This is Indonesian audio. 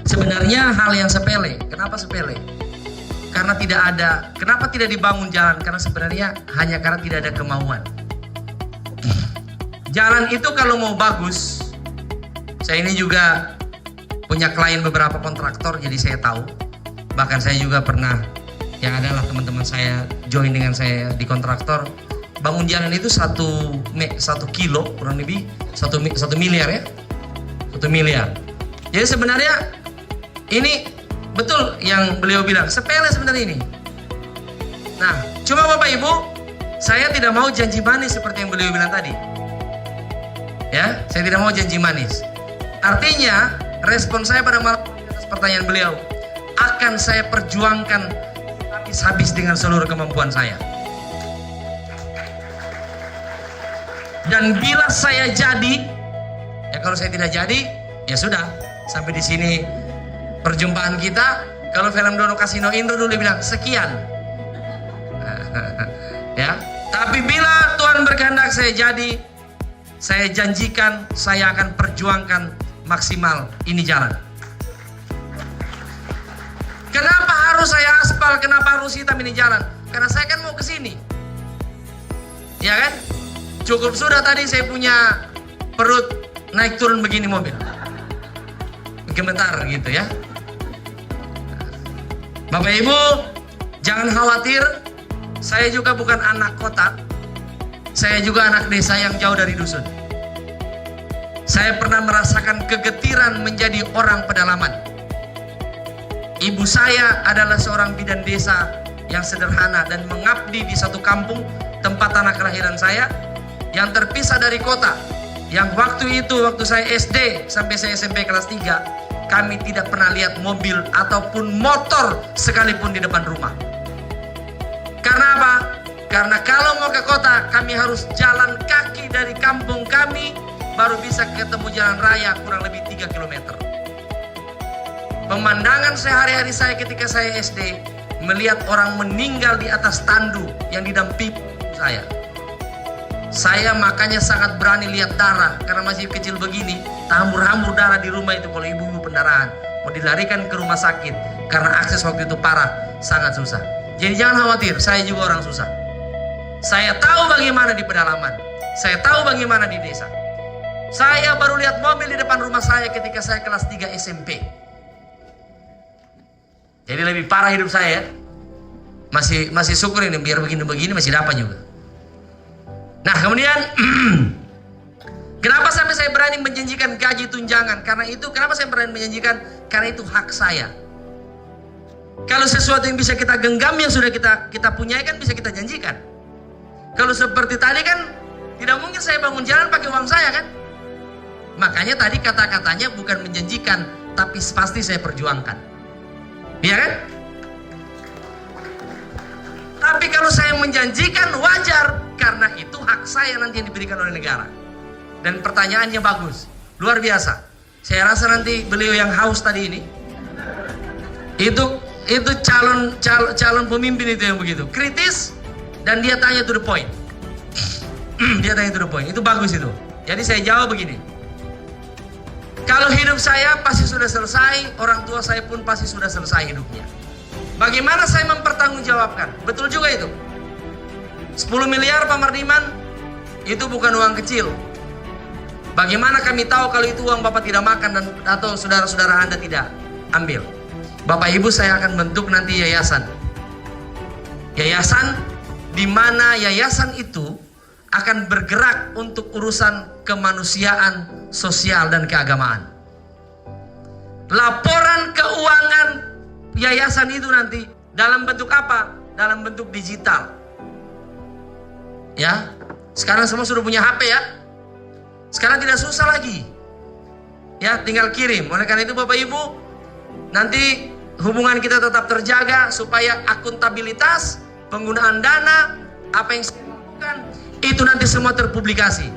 Sebenarnya hal yang sepele. Kenapa sepele? Karena tidak ada. Kenapa tidak dibangun jalan? Karena sebenarnya hanya karena tidak ada kemauan. Jalan itu kalau mau bagus, saya ini juga punya klien beberapa kontraktor, jadi saya tahu. Bahkan saya juga pernah, yang adalah teman-teman saya join dengan saya di kontraktor. Bangun jalan itu 1 kilo kurang lebih 1 miliar ya, 1 miliar. Jadi sebenarnya ini betul yang beliau bilang, sepele sebenarnya ini. Nah, cuma Bapak Ibu, saya tidak mau janji manis seperti yang beliau bilang tadi. Ya, saya tidak mau janji manis. Artinya, respon saya pada malam atas pertanyaan beliau, akan saya perjuangkan habis-habis dengan seluruh kemampuan saya. Dan bila saya jadi, ya kalau saya tidak jadi, ya sudah, sampai di sini perjumpaan kita. Kalau film Dono Kasino Indo dulu dia bilang sekian. Ya, tapi bila Tuhan berkehendak saya jadi, saya janjikan saya akan perjuangkan maksimal ini jalan. Kenapa harus saya aspal? Kenapa harus hitam ini jalan? Karena saya kan mau ke sini. Ya kan? Cukup sudah tadi saya punya perut naik turun begini mobil. Gemetar gitu ya. Bapak Ibu, jangan khawatir. Saya juga bukan anak kota. Saya juga anak desa yang jauh dari dusun. Saya pernah merasakan kegetiran menjadi orang pedalaman. Ibu saya adalah seorang bidan desa yang sederhana dan mengabdi di satu kampung tempat tanah kelahiran saya yang terpisah dari kota. Yang waktu saya SD sampai saya SMP kelas 3, kami tidak pernah lihat mobil ataupun motor sekalipun di depan rumah. Karena apa? Karena kalau mau ke kota, kami harus jalan kaki dari kampung kami, baru bisa ketemu jalan raya kurang lebih 3 km. Pemandangan sehari-hari saya ketika saya SD, melihat orang meninggal di atas tandu yang didampingi saya. Saya makanya sangat berani lihat darah, karena masih kecil begini, hambur-hambur darah di rumah itu kalau ibu-ibu pendarahan. Mau dilarikan ke rumah sakit, karena akses waktu itu parah, sangat susah. Jadi jangan khawatir, saya juga orang susah. Saya tahu bagaimana di pedalaman, saya tahu bagaimana di desa. Saya baru lihat mobil di depan rumah saya ketika saya kelas 3 SMP. Jadi lebih parah hidup saya. Masih syukur ini, biar begini-begini masih dapat juga. Nah kemudian kenapa sampai saya berani menjanjikan gaji tunjangan? Karena itu, kenapa saya berani menjanjikan? Karena itu hak saya. Kalau sesuatu yang bisa kita genggam, yang sudah kita punyai kan bisa kita janjikan. Kalau seperti tadi kan tidak mungkin saya bangun jalan pakai uang saya kan. Makanya tadi kata-katanya bukan menjanjikan, tapi pasti saya perjuangkan. Iya kan? Tapi kalau saya menjanjikan wajar, karena itu hak saya nanti yang diberikan oleh negara. Dan pertanyaannya bagus, luar biasa. Saya rasa nanti beliau yang haus tadi ini, itu calon pemimpin itu yang begitu kritis, dan dia tanya to the point. Dia tanya to the point. Itu bagus itu. Jadi saya jawab begini. Kalau hidup saya pasti sudah selesai, orang tua saya pun pasti sudah selesai hidupnya. Bagaimana saya mempertanggungjawabkan? Betul juga itu. 10 miliar Pak Mardiman, itu bukan uang kecil. Bagaimana kami tahu kalau itu uang Bapak tidak makan atau saudara-saudara Anda tidak ambil? Bapak Ibu, saya akan bentuk nanti yayasan. Yayasan di mana yayasan itu akan bergerak untuk urusan kemanusiaan, sosial, dan keagamaan. Laporan keuangan yayasan itu nanti dalam bentuk apa? Dalam bentuk digital. Ya, sekarang semua sudah punya HP ya. Sekarang tidak susah lagi. Ya, tinggal kirim. Oleh karena itu Bapak Ibu, nanti hubungan kita tetap terjaga supaya akuntabilitas, penggunaan dana, apa yang saya lakukan, itu nanti semua terpublikasi.